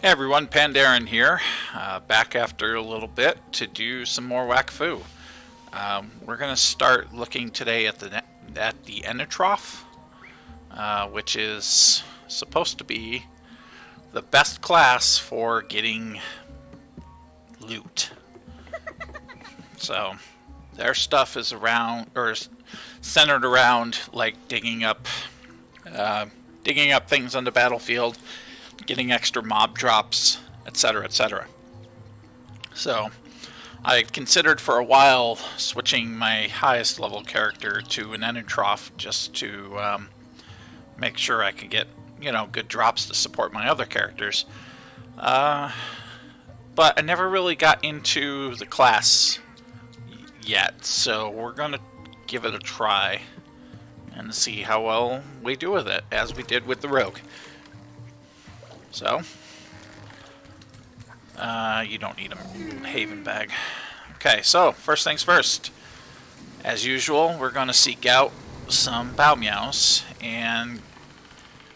Hey everyone, Pandaren here, back after a little bit to do some more Wakfu. We're going to start looking today at the Enutrof, which is supposed to be the best class for getting loot. So their stuff is around, or centered around, like digging up things on the battlefield, getting extra mob drops, etc., etc. So I considered for a while switching my highest level character to an Enutrof just to make sure I could get, good drops to support my other characters. But I never really got into the class yet, so we're gonna give it a try and see how well we do with it, as we did with the rogue. So, you don't need a haven bag. Okay, so first things first. As usual, we're going to seek out some bow meows, and,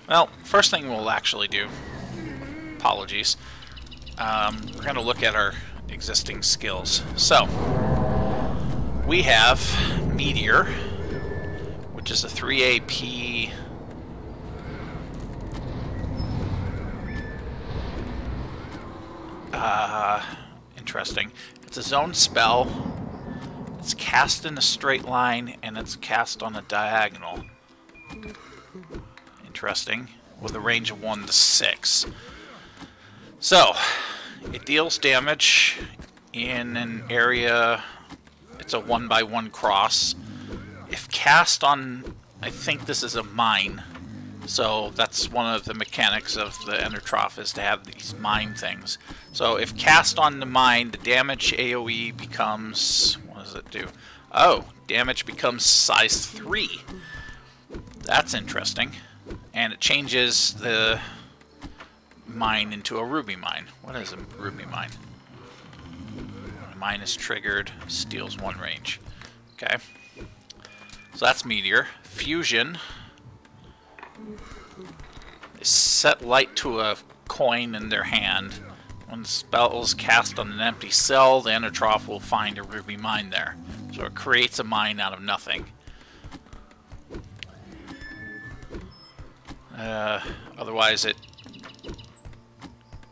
well, first thing we'll actually do, apologies, we're going to look at our existing skills. So, we have Meteor, which is a 3 AP. Interesting. It's a zone spell. It's cast in a straight line, and it's cast on a diagonal. Interesting. With a range of 1 to 6. So, it deals damage in an area. It's a 1x1 cross. If cast on, I think this is a mine. So that's one of the mechanics of the Enutrof, is to have these mine things. So if cast on the mine, the damage AoE becomes, what does it do? Oh, damage becomes size 3. That's interesting. And it changes the mine into a ruby mine. What is a ruby mine? Mine is triggered, steals 1 range. Okay. So that's Meteor. Fusion is set light to a coin in their hand. When the spell is cast on an empty cell, the Enutrof will find a ruby mine there. So it creates a mine out of nothing. Otherwise it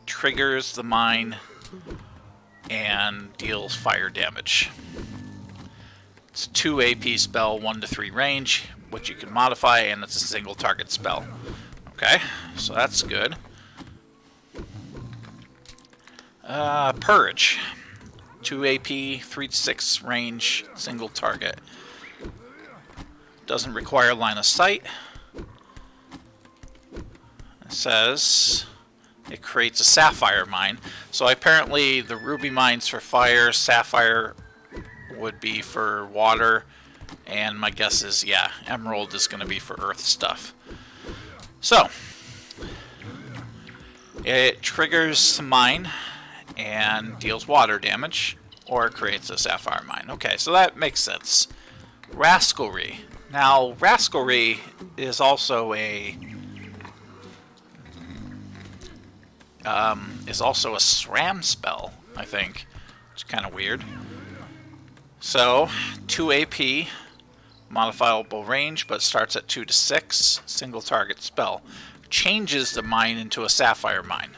triggers the mine and deals fire damage. It's a 2 AP spell, 1 to 3 range, which you can modify, and it's a single target spell. Okay, so that's good. Purge. 2 AP, 3 to 6 range, single target. Doesn't require line of sight. It says it creates a sapphire mine. So apparently the ruby mine's for fire, sapphire would be for water, and my guess is, yeah, emerald is going to be for earth stuff. So, it triggers a mine and deals water damage, or it creates a sapphire mine. Okay, so that makes sense. Rascalry. Now, Rascalry is also a SRAM spell, I think. It's kind of weird. So, 2 AP, modifiable range, but starts at 2 to 6, single target spell. Changes the mine into a sapphire mine,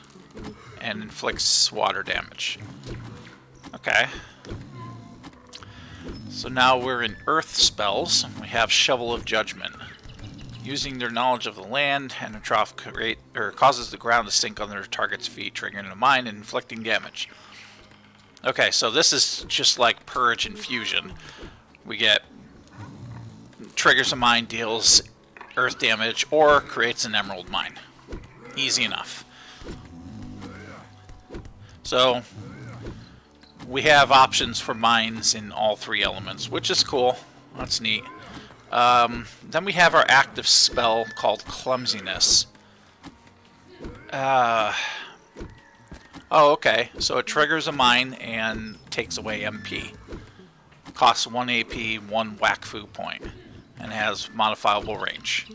and inflicts water damage. Okay. So now we're in earth spells. We have Shovel of Judgment. Using their knowledge of the land, Enutrof causes the ground to sink under their target's feet, triggering a mine and inflicting damage. Okay, so this is just like Purge and Fusion. We get triggers a mine, deals earth damage, or creates an emerald mine. Easy enough. So we have options for mines in all 3 elements, which is cool. That's neat. Then we have our active spell called Clumsiness. Oh, okay. So it triggers a mine and takes away MP. Costs 1 AP, 1 Wakfu point, and has modifiable range.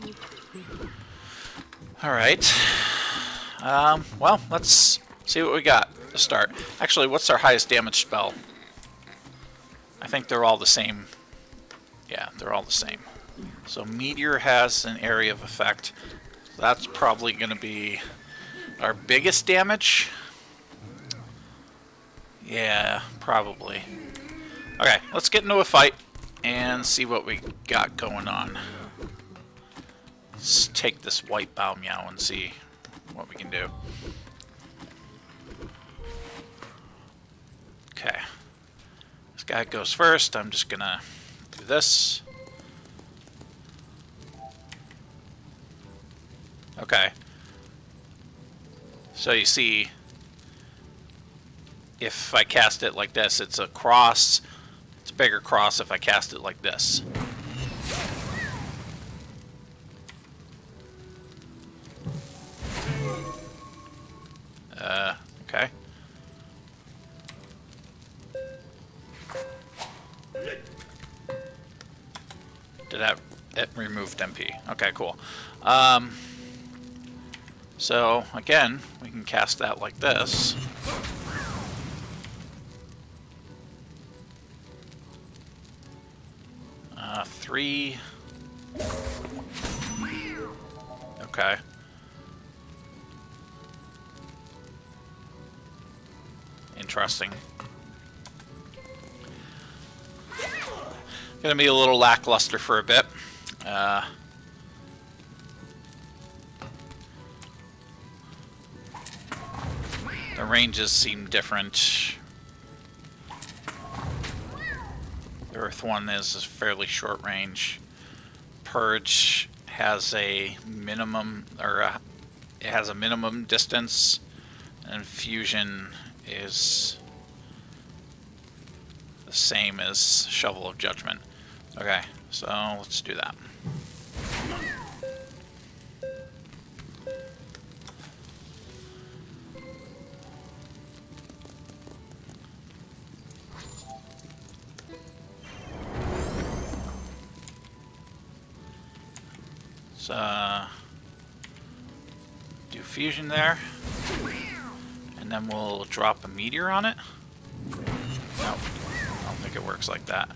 Alright. Well, let's See what we got to start. Actually, what's our highest damage spell? I think they're all the same. Yeah, they're all the same. So Meteor has an area of effect. That's probably going to be our biggest damage. Yeah, probably. Okay, let's get into a fight and see what we got going on. Let's take this white Bao Meow and see what we can do. Okay. This guy goes first. I'm just gonna do this. Okay. So you see, if I cast it like this, it's a cross. It's a bigger cross if I cast it like this. Okay. It removed MP. Okay, cool. So, again, we can cast that like this. Three. Okay. Interesting. Gonna be a little lackluster for a bit. The ranges seem different. The Earth one is a fairly short range. Purge has a minimum, or it has a minimum distance, and Fusion is the same as Shovel of Judgment. Okay, so let's do that. Let's do Fusion there, and then we'll drop a Meteor on it. Nope, I don't think it works like that.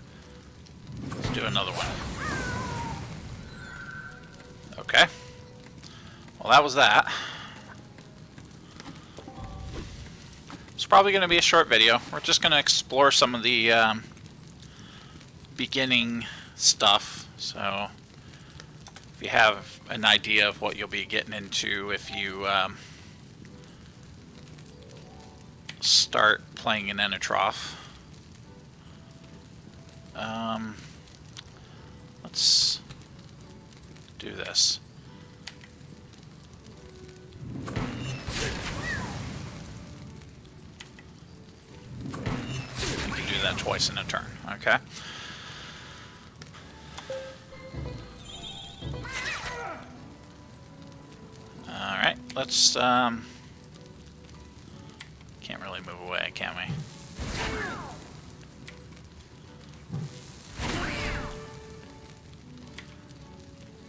Let's do another one. Okay. Well, that was that. It's probably going to be a short video. We're just going to explore some of the beginning stuff. So, if you have an idea of what you'll be getting into if you start playing an Enutrof. Let's do this. You can do that twice in a turn, okay? Alright, let's, can't really move away, can we?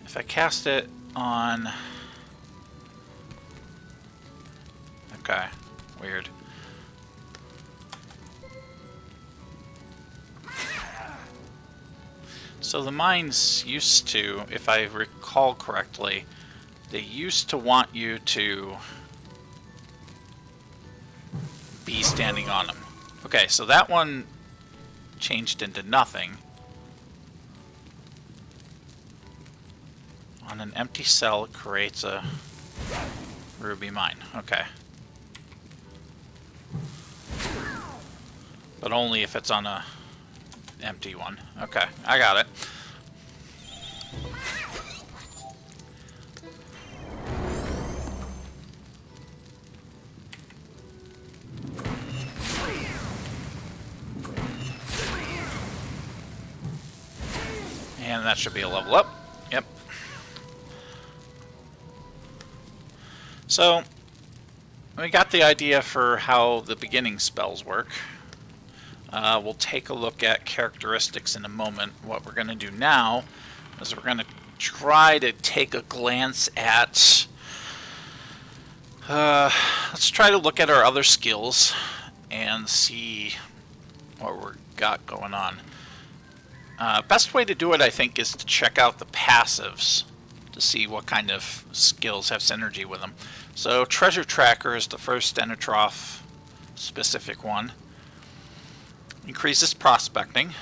If I cast it on... Okay, weird. So the mines used to, if I recall correctly, they used to want you to be standing on them. Okay, so that one changed into nothing. On an empty cell, it creates a ruby mine. Okay. But only if it's on a empty one. Okay, I got it. And that should be a level up. Yep. So, we got the idea for how the beginning spells work. We'll take a look at characteristics in a moment. What we're going to do now is we're going to try to take a glance at Let's try to look at our other skills and see what we've got going on. Best way to do it, I think, is to check out the passives to see what kind of skills have synergy with them. So Treasure Tracker is the first Enutrof specific one. Increases prospecting.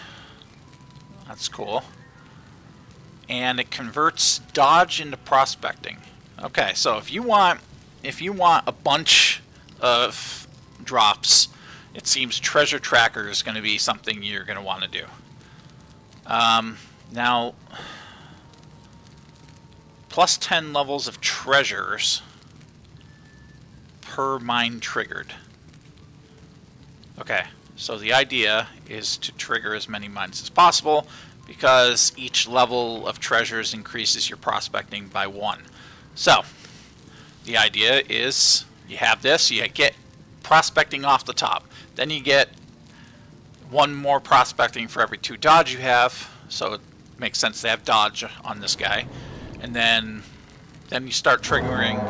That's cool. And it converts dodge into prospecting. Okay, so if you want a bunch of drops, it seems Treasure Tracker is going to be something you're going to want to do. Now, plus 10 levels of treasures per mine triggered. Okay, so the idea is to trigger as many mines as possible because each level of treasures increases your prospecting by 1. So, the idea is you have this, you get prospecting off the top. Then you get 1 more prospecting for every 2 dodge you have, so it makes sense to have dodge on this guy. And then you start triggering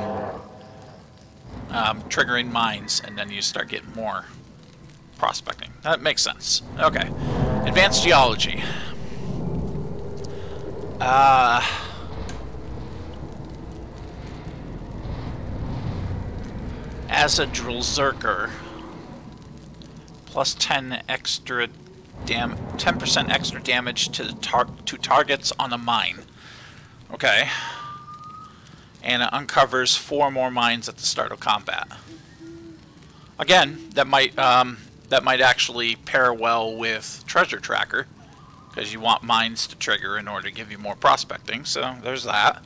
mines, and then you start getting more prospecting. That makes sense. Okay. Advanced Geology. As a Drillzerker, plus 10% extra damage to targets on a mine. Okay. And it uncovers 4 more mines at the start of combat. Again, that might actually pair well with Treasure Tracker, because you want mines to trigger in order to give you more prospecting. So there's that.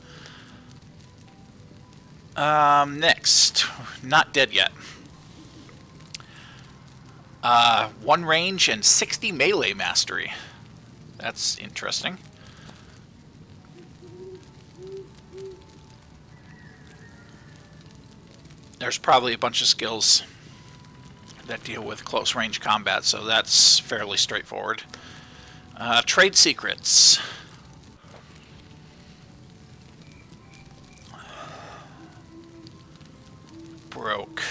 Next, not dead yet. 1 range and 60 melee mastery. That's interesting. There's probably a bunch of skills that deal with close range combat, so that's fairly straightforward. Trade secrets. Broke.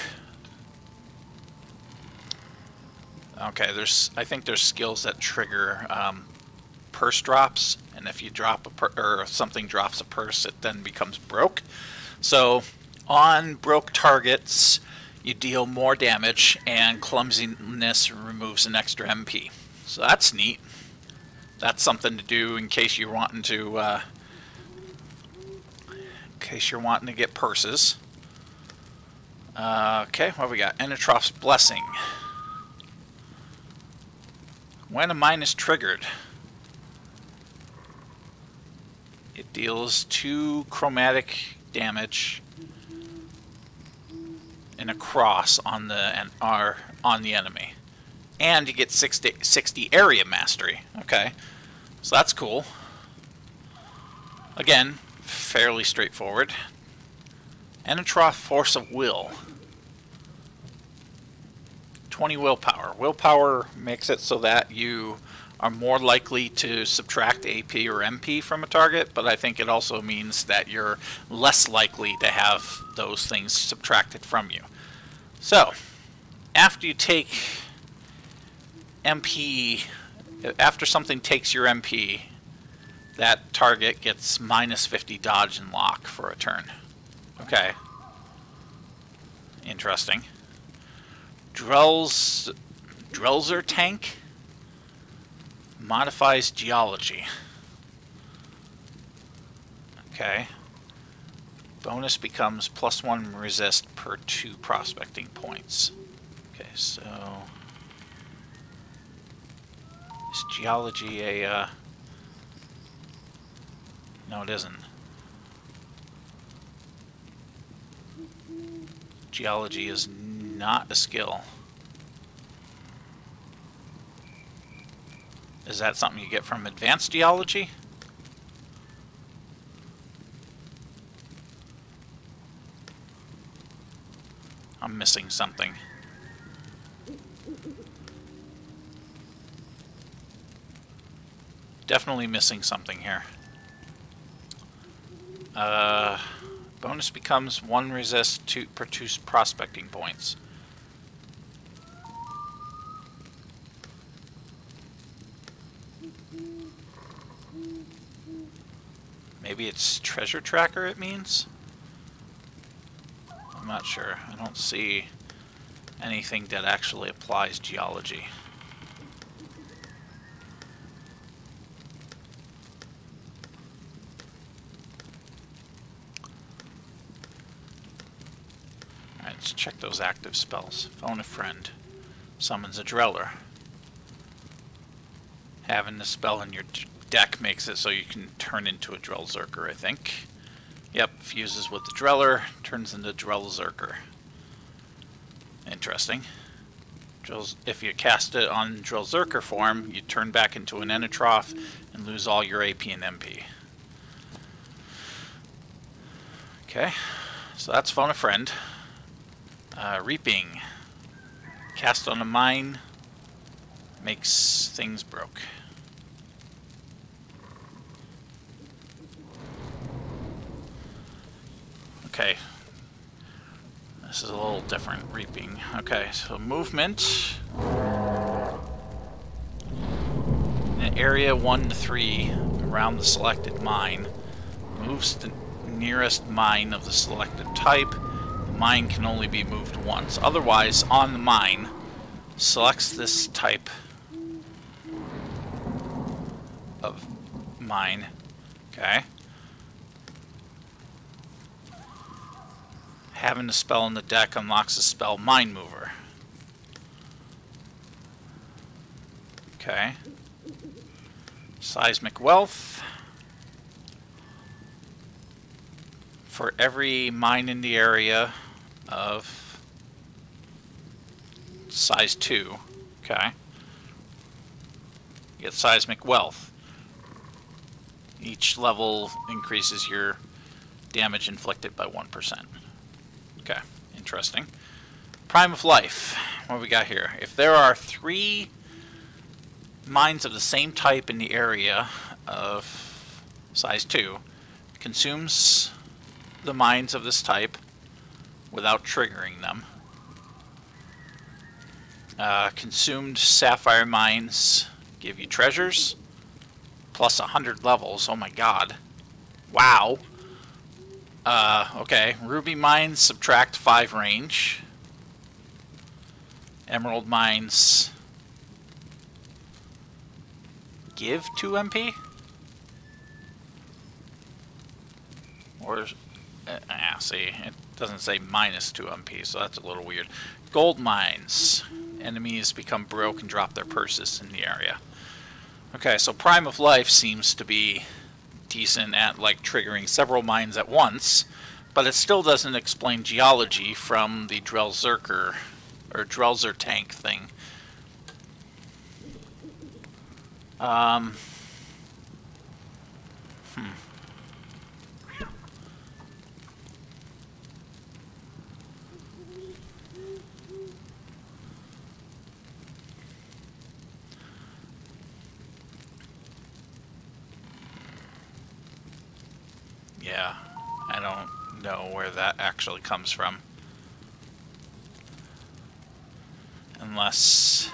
Okay, I think there's skills that trigger purse drops, and if you drop or something drops a purse, it then becomes broke. So on broke targets, you deal more damage, and clumsiness removes an extra MP. So that's neat. That's something to do in case you're wanting to get purses. Okay, what we got? Enutrof's Blessing. When a mine is triggered, it deals 2 chromatic damage and a cross on the enemy, and you get 60 area mastery. Okay, so that's cool. Again, fairly straightforward. Enutrof Force of Will. 20 willpower. Willpower makes it so that you are more likely to subtract AP or MP from a target, but I think it also means that you're less likely to have those things subtracted from you. So, after you take MP, after something takes your MP, that target gets minus 50 dodge and lock for a turn. Okay. Interesting. Drillzer Tank modifies Geology. Okay. Bonus becomes +1 resist per 2 prospecting points. Okay, so is Geology a no, it isn't. Geology is not a skill. Is that something you get from Advanced Geology? I'm missing something. Definitely missing something here. Bonus becomes 1 resist to produce prospecting points. Maybe it's treasure tracker it means? I'm not sure. I don't see anything that actually applies geology. Alright, let's check those active spells. Phone a friend. Summons a Dreller. Having the spell in your deck makes it so you can turn into a Drellzerker, I think. Yep, fuses with the Dreller, turns into Drellzerker. Interesting. If you cast it on Drellzerker form, you turn back into an Enutrof and lose all your AP and MP. Okay, so that's Phone a Friend. Reaping. Cast on a mine makes things broke. Okay. This is a little different, Reaping. Okay, so movement. In area 1 to 3 around the selected mine. Moves the nearest mine of the selected type. The mine can only be moved once. Otherwise, on the mine, selects this type of mine. Okay. Having the spell in the deck unlocks the spell Mind Mover. Okay. Seismic Wealth. For every mine in the area of size 2. Okay. You get Seismic Wealth. Each level increases your damage inflicted by 1%. Okay, interesting. Prime of Life. What do we got here? If there are 3 mines of the same type in the area of size 2, consumes the mines of this type without triggering them. Consumed sapphire mines give you treasures, plus 100 levels. Oh my god. Wow. Okay. Ruby mines subtract 5 range. Emerald mines give 2 MP? Or, see, it doesn't say minus 2 MP, so that's a little weird. Gold mines. Enemies become broke and drop their purses in the area. Okay, so Prime of Life seems to be decent at like triggering several mines at once, but it still doesn't explain geology from the Drellzerker or Drellzer tank thing. Yeah, I don't know where that actually comes from. Unless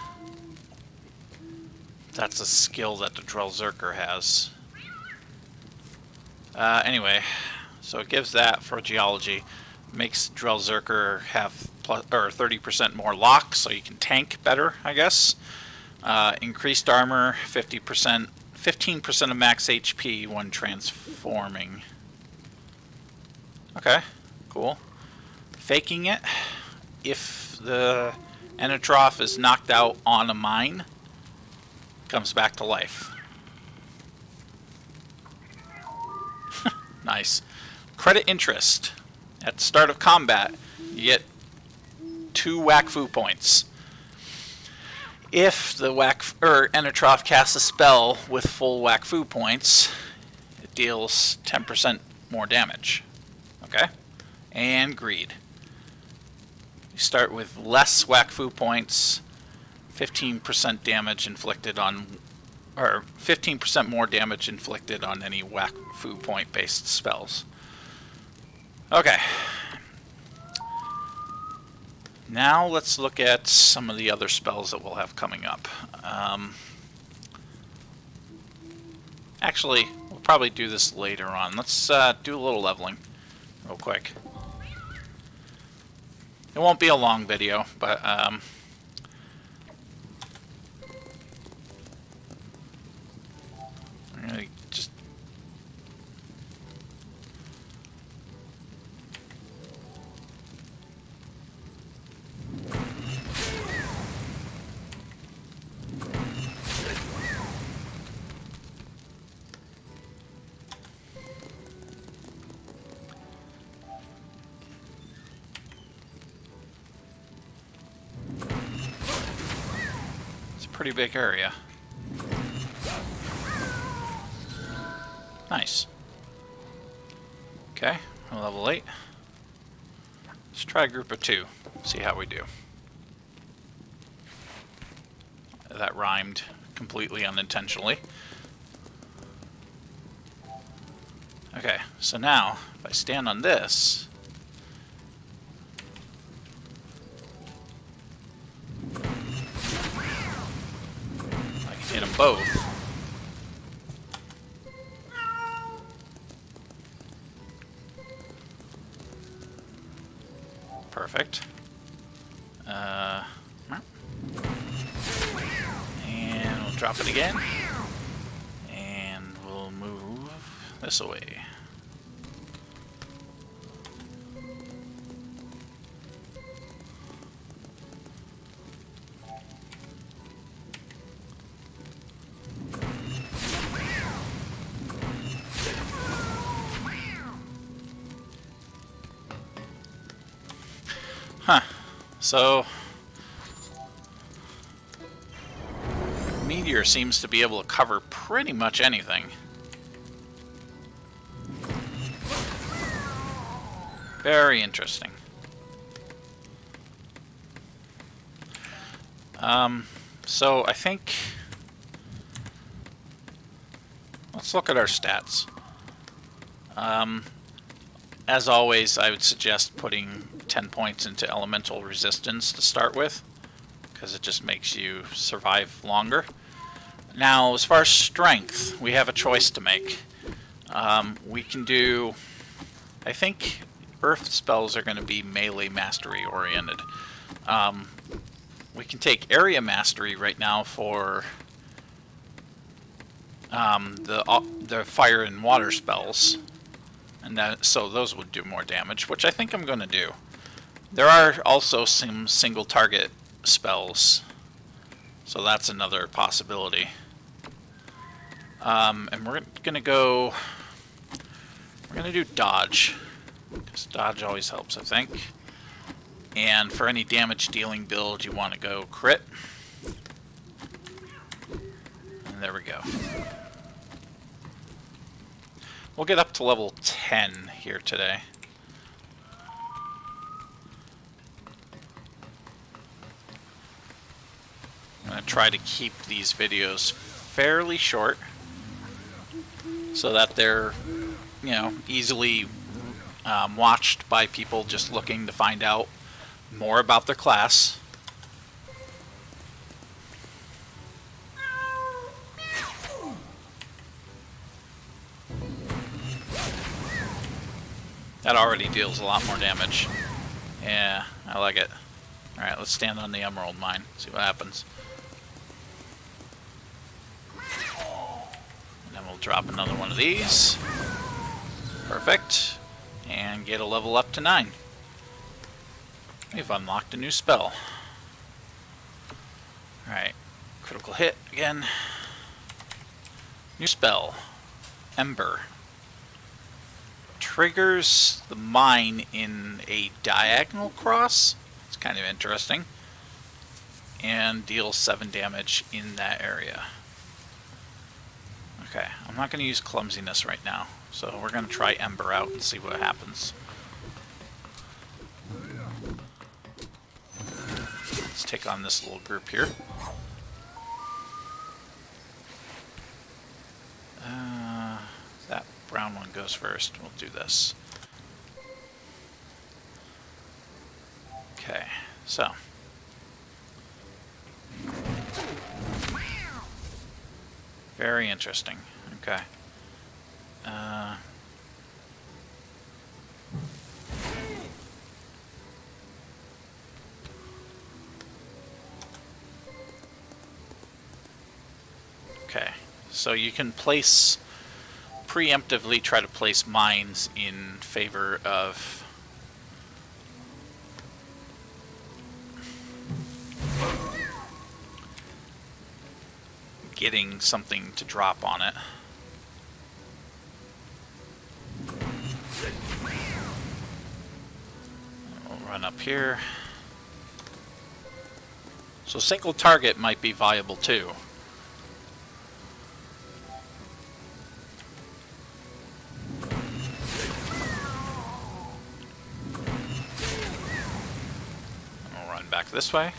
that's a skill that the Drellzerker has. Anyway, so it gives that for geology. Makes Drellzerker have 30% more lock, so you can tank better, I guess. Increased armor, 50%, 15% of max HP when transforming. Okay, cool. Faking it. If the Enutrof is knocked out on a mine, comes back to life. Nice. Credit interest. At the start of combat, you get 2 Wakfu points. If the Enutrof casts a spell with full Wakfu points, it deals 10% more damage. Okay? And greed. You start with less Wakfu points, 15% damage inflicted on, or 15% more damage inflicted on any Wakfu point based spells. Okay. Now let's look at some of the other spells that we'll have coming up. Actually, we'll probably do this later on. Let's do a little leveling real quick. It won't be a long video, but I'm gonna just pretty big area. Nice. Okay, we're level 8. Let's try a group of 2. See how we do. That rhymed completely unintentionally. Okay, so now, if I stand on this, I can hit them both. Perfect. And we'll drop it again. And we'll move this away. Huh. So, Meteor seems to be able to cover pretty much anything. Very interesting. So I think let's look at our stats. As always, I would suggest putting 10 points into elemental resistance to start with, because it just makes you survive longer. Now, as far as strength, we have a choice to make. We can do... I think earth spells are going to be melee mastery oriented. We can take area mastery right now for the fire and water spells. And that, so those would do more damage, which I think I'm going to do. There are also some single target spells, so that's another possibility. And we're going to go... We're going to do dodge, because dodge always helps, I think. And for any damage dealing build, you want to go crit. And there we go. We'll get up to level 10 here today. I'm going to try to keep these videos fairly short so that they're, you know, easily watched by people just looking to find out more about their class. That already deals a lot more damage. Yeah, I like it. Alright, let's stand on the emerald mine, see what happens. And then we'll drop another one of these. Perfect. And get a level up to 9. We've unlocked a new spell. Alright, critical hit again. New spell. Ember. Triggers the mine in a diagonal cross. It's kind of interesting. And deals 7 damage in that area. Okay, I'm not going to use clumsiness right now. So we're going to try Ember out and see what happens. Let's take on this little group here. That brown one goes first. We'll do this. So. Very interesting. Okay. Okay. So you can preemptively try to place mines in favor of getting something to drop on it. We'll run up here. So single target might be viable too. We'll run back this way.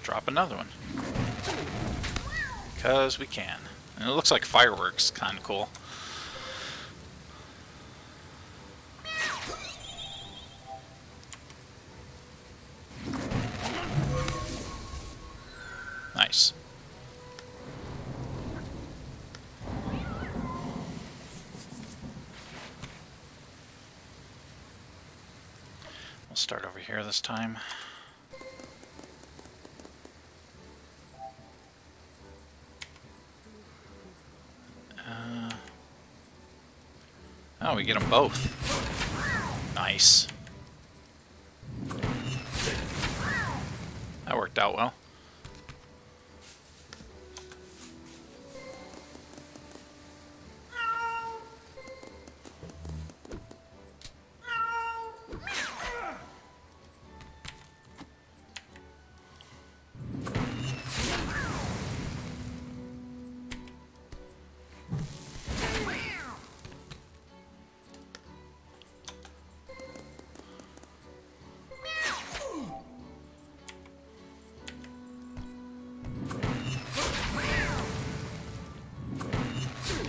Drop another one. Because we can. And it looks like fireworks. Kind of cool. Nice. We'll start over here this time. Oh, we get them both. Nice. That worked out well.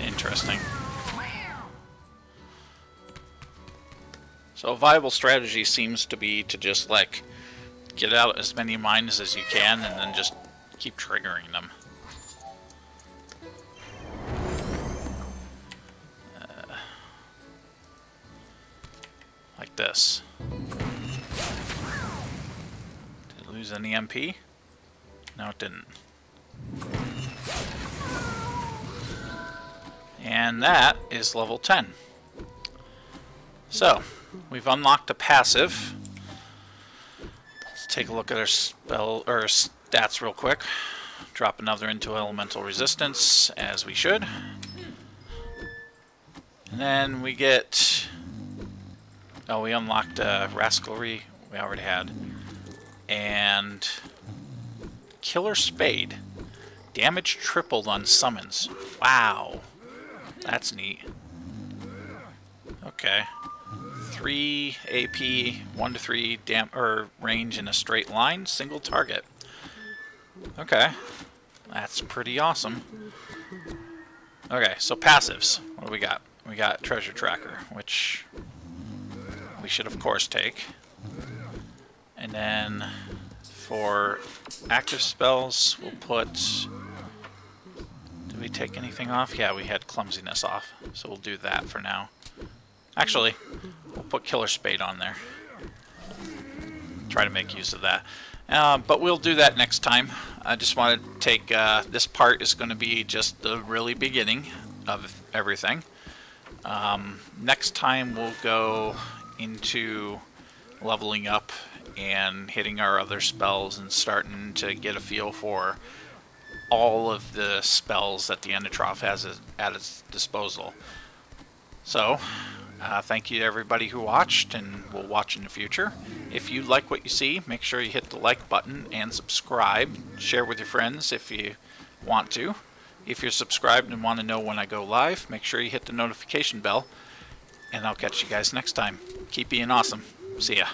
Interesting. So a viable strategy seems to be to just like get out as many mines as you can and then just keep triggering them. Like this. Did it lose any MP? No, it didn't. And that is level 10. So, we've unlocked a passive. Let's take a look at our spell or stats real quick. Drop another into elemental resistance, as we should. And then we get... Oh, we unlocked Rascalry. We already had. And... Killer Spade. Damage tripled on summons. Wow. That's neat. Okay. 3 AP, 1 to 3 range in a straight line, single target. Okay. That's pretty awesome. Okay, so passives. What do we got? We got Treasure Tracker, which we should of course take. And then for active spells, we'll put... Did we take anything off? Yeah, we had Clumsiness off, so we'll do that for now. Actually, we'll put Killer Spade on there. Try to make use of that. But we'll do that next time. I just wanted to take... this part is going to be just the really beginning of everything. Next time we'll go into leveling up and hitting our other spells and starting to get a feel for all of the spells that the Enutrof has at its disposal. So, thank you to everybody who watched and will watch in the future. If you like what you see, make sure you hit the like button and subscribe. Share with your friends if you want to. If you're subscribed and want to know when I go live, make sure you hit the notification bell. And I'll catch you guys next time. Keep being awesome. See ya.